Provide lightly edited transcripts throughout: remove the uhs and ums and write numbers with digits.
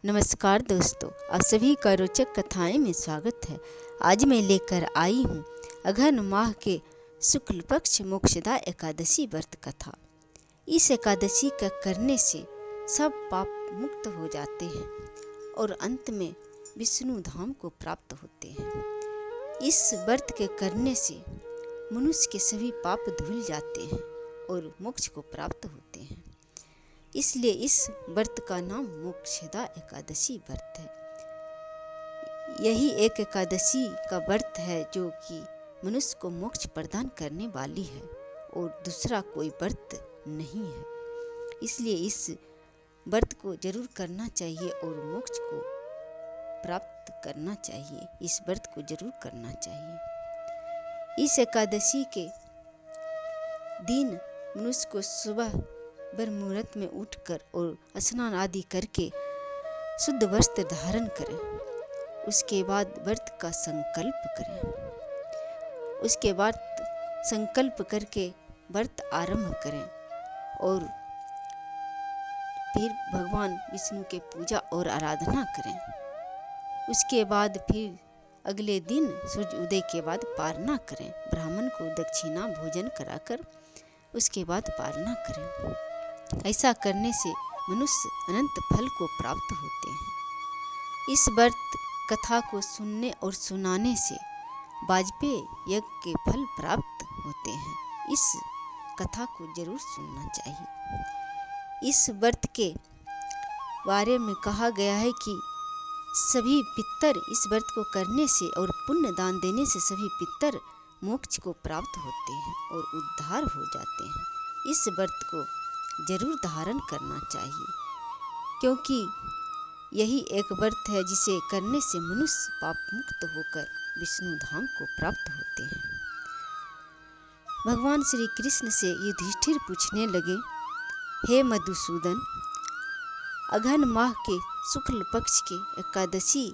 नमस्कार दोस्तों, आप सभी का रोचक कथाएं में स्वागत है। आज मैं लेकर आई हूँ अघन माह के शुक्ल पक्ष मोक्षदा एकादशी व्रत कथा। इस एकादशी का करने से सब पाप मुक्त हो जाते हैं और अंत में विष्णु धाम को प्राप्त होते हैं। इस व्रत के करने से मनुष्य के सभी पाप धुल जाते हैं और मोक्ष को प्राप्त होते हैं। इसलिए इस व्रत का नाम मोक्षदा एकादशी व्रत है। यही एक एकादशी का व्रत है जो कि मनुष्य को मोक्ष प्रदान करने वाली है और दूसरा कोई व्रत नहीं है। इसलिए इस व्रत को जरूर करना चाहिए और मोक्ष को प्राप्त करना चाहिए। इस व्रत को जरूर करना चाहिए। इस एकादशी के दिन मनुष्य को सुबह ब्रह्म-मुहूर्त में उठकर और स्नान आदि करके शुद्ध वस्त्र धारण करें। उसके बाद व्रत का संकल्प करें। उसके बाद संकल्प करके व्रत आरंभ करें और फिर भगवान विष्णु के पूजा और आराधना करें। उसके बाद फिर अगले दिन सूर्य उदय के बाद पारना करें। ब्राह्मण को दक्षिणा भोजन कराकर उसके बाद पारना करें। ऐसा करने से मनुष्य अनंत फल को प्राप्त होते हैं। इस व्रत कथा को सुनने और सुनाने से वाजपेय यज्ञ के फल प्राप्त होते हैं। इस कथा को जरूर सुनना चाहिए। इस व्रत के बारे में कहा गया है कि सभी पितर इस व्रत को करने से और पुण्य दान देने से सभी पितर मोक्ष को प्राप्त होते हैं और उद्धार हो जाते हैं। इस व्रत को जरूर धारण करना चाहिए, क्योंकि यही एक व्रत है जिसे करने से मनुष्य पाप मुक्त होकर विष्णु धाम को प्राप्त होते हैं। भगवान श्री कृष्ण से युधिष्ठिर पूछने लगे, हे मधुसूदन, अघन माह के शुक्ल पक्ष के एकादशी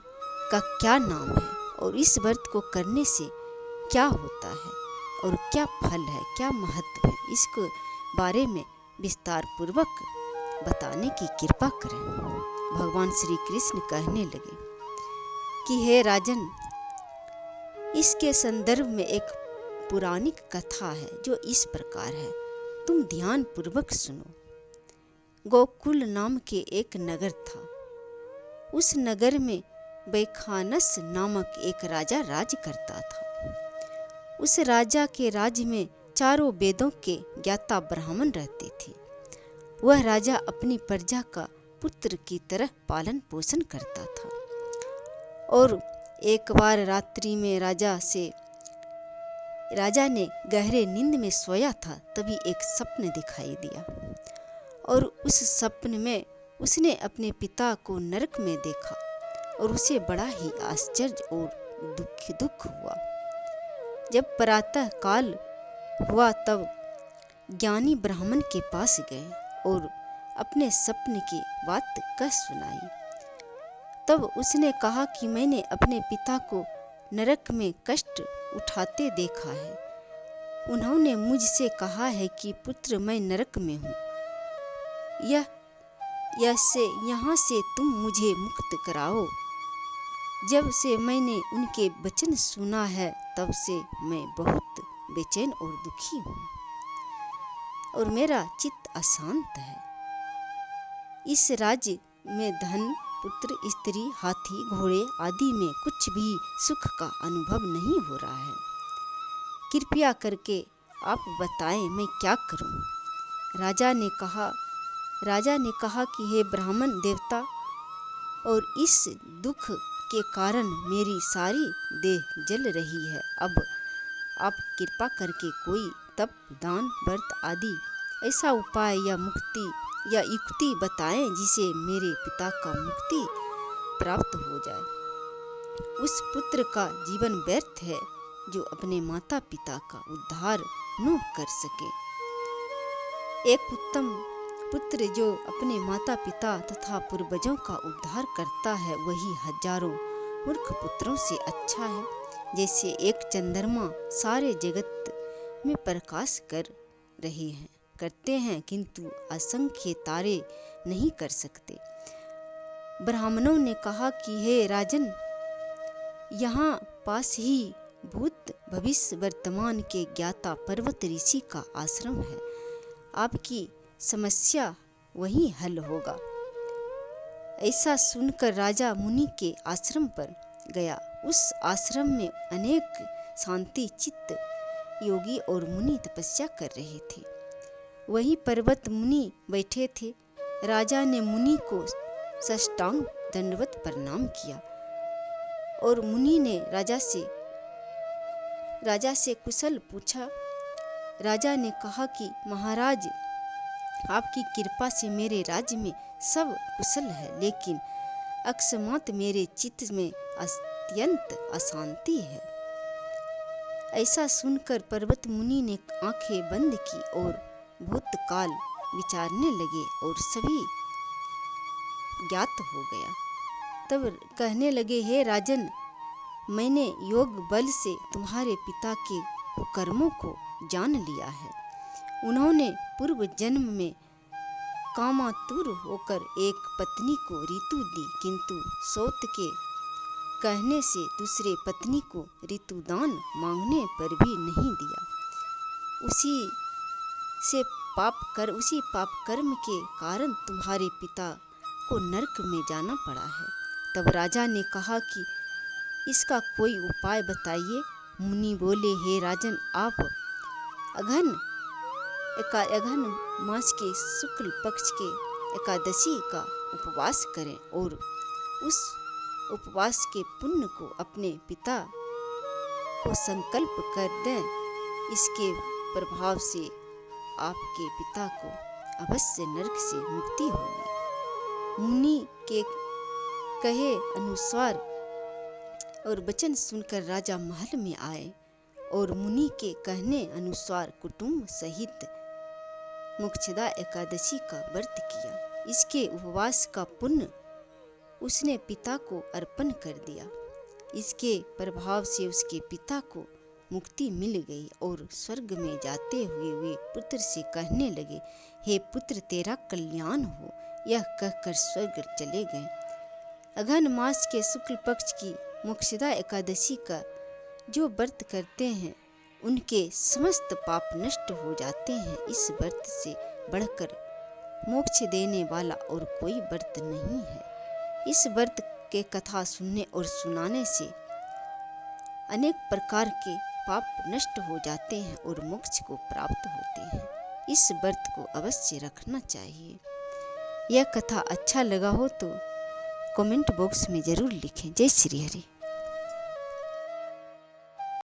का क्या नाम है और इस व्रत को करने से क्या होता है और क्या फल है, क्या महत्व है, इसके बारे में विस्तार पूर्वक बताने की कृपा करें। भगवान श्री कृष्ण कहने लगे कि हे राजन, इसके संदर्भ में एक पौराणिक कथा है जो इस प्रकार है, तुम ध्यान पूर्वक सुनो। गोकुल नाम के एक नगर था। उस नगर में बैखानस नामक एक राजा राज करता था। उस राजा के राज्य में चारों वेदों के ज्ञाता ब्राह्मण रहते थे। वह राजा अपनी प्रजा का पुत्र की तरह पालन पोषण करता था। और एक बार रात्रि में राजा ने गहरे नींद में सोया था, तभी एक स्वप्न दिखाई दिया और उस स्वप्न में उसने अपने पिता को नरक में देखा और उसे बड़ा ही आश्चर्य और दुख हुआ। जब प्रातः काल हुआ तब ज्ञानी ब्राह्मण के पास गए और अपने सपने की बात कह सुनाई। तब उसने कहा कि मैंने अपने पिता को नरक में कष्ट उठाते देखा है। उन्होंने मुझसे कहा है कि पुत्र, मैं नरक में हूँ, यहाँ से तुम मुझे मुक्त कराओ। जब से मैंने उनके वचन सुना है तब से मैं बहुत बेचैन और दुखी हूँ और मेरा चित्त अशांत है। इस राज्य में धन, पुत्र, स्त्री, हाथी, घोड़े आदि में कुछ भी सुख का अनुभव नहीं हो रहा है। कृपया करके आप बताएं मैं क्या करूं? राजा ने कहा कि हे ब्राह्मण देवता, और इस दुख के कारण मेरी सारी देह जल रही है। अब आप कृपा करके कोई तप, दान, व्रत आदि ऐसा उपाय या मुक्ति या युक्ति बताएं जिसे मेरे पिता का मुक्ति प्राप्त हो जाए। उस पुत्र का जीवन व्यर्थ है जो अपने माता पिता का उद्धार न कर सके। एक उत्तम पुत्र जो अपने माता पिता तथा पूर्वजों का उद्धार करता है, वही हजारों मूर्ख पुत्रों से अच्छा है। जैसे एक चंद्रमा सारे जगत में प्रकाश करते हैं किंतु असंख्य तारे नहीं कर सकते, ब्राह्मणों ने कहा कि हे राजन, यहाँ पास ही भूत भविष्य वर्तमान के ज्ञाता पर्वत ऋषि का आश्रम है, आपकी समस्या वहीं हल होगा। ऐसा सुनकर राजा मुनि के आश्रम पर गया। उस आश्रम में अनेक शांति चित्त योगी और मुनि तपस्या कर रहे थे। वहीं पर्वत मुनि बैठे थे। राजा ने मुनि को साष्टांग दंडवत प्रणाम किया और मुनि ने राजा से कुशल पूछा। राजा ने कहा कि महाराज, आपकी कृपा से मेरे राज्य में सब कुशल है, लेकिन अकस्मात मेरे चित्त में अत्यंत अशांति है। ऐसा सुनकर पर्वत मुनि ने आंखें बंद की और भूतकाल विचारने लगे और सभी ज्ञात हो गया। तब कहने लगे, हे राजन, मैंने योग बल से तुम्हारे पिता के कुकर्मों को जान लिया है। उन्होंने पूर्व जन्म में कामातुर होकर एक पत्नी को ऋतु दी, किंतु सौत के कहने से दूसरे पत्नी को ऋतुदान मांगने पर भी नहीं दिया। उसी पाप कर्म के कारण तुम्हारे पिता को नरक में जाना पड़ा है। तब राजा ने कहा कि इसका कोई उपाय बताइए। मुनि बोले, हे राजन, आप अघन मास के शुक्ल पक्ष के एकादशी का उपवास करें और उस उपवास के पुण्य को अपने पिता को संकल्प कर दें। इसके प्रभाव से आपके पिता को अवश्य नरक से मुक्ति होगी। मुनि के कहे अनुसार और वचन सुनकर राजा महल में आए और मुनि के कहने अनुसार कुटुंब सहित मोक्षदा एकादशी का व्रत किया। इसके उपवास का पुण्य उसने पिता को अर्पण कर दिया। इसके प्रभाव से उसके पिता को मुक्ति मिल गई और स्वर्ग में जाते हुए वे पुत्र से कहने लगे, हे पुत्र, तेरा कल्याण हो। यह कहकर स्वर्ग चले गए। अघन मास के शुक्ल पक्ष की मोक्षदा एकादशी का जो व्रत करते हैं उनके समस्त पाप नष्ट हो जाते हैं। इस व्रत से बढ़कर मोक्ष देने वाला और कोई व्रत नहीं है। इस व्रत के कथा सुनने और सुनाने से अनेक प्रकार के पाप नष्ट हो जाते हैं और मोक्ष को प्राप्त होते हैं। इस व्रत को अवश्य रखना चाहिए। यह कथा अच्छा लगा हो तो कमेंट बॉक्स में जरूर लिखें। जय श्री हरि।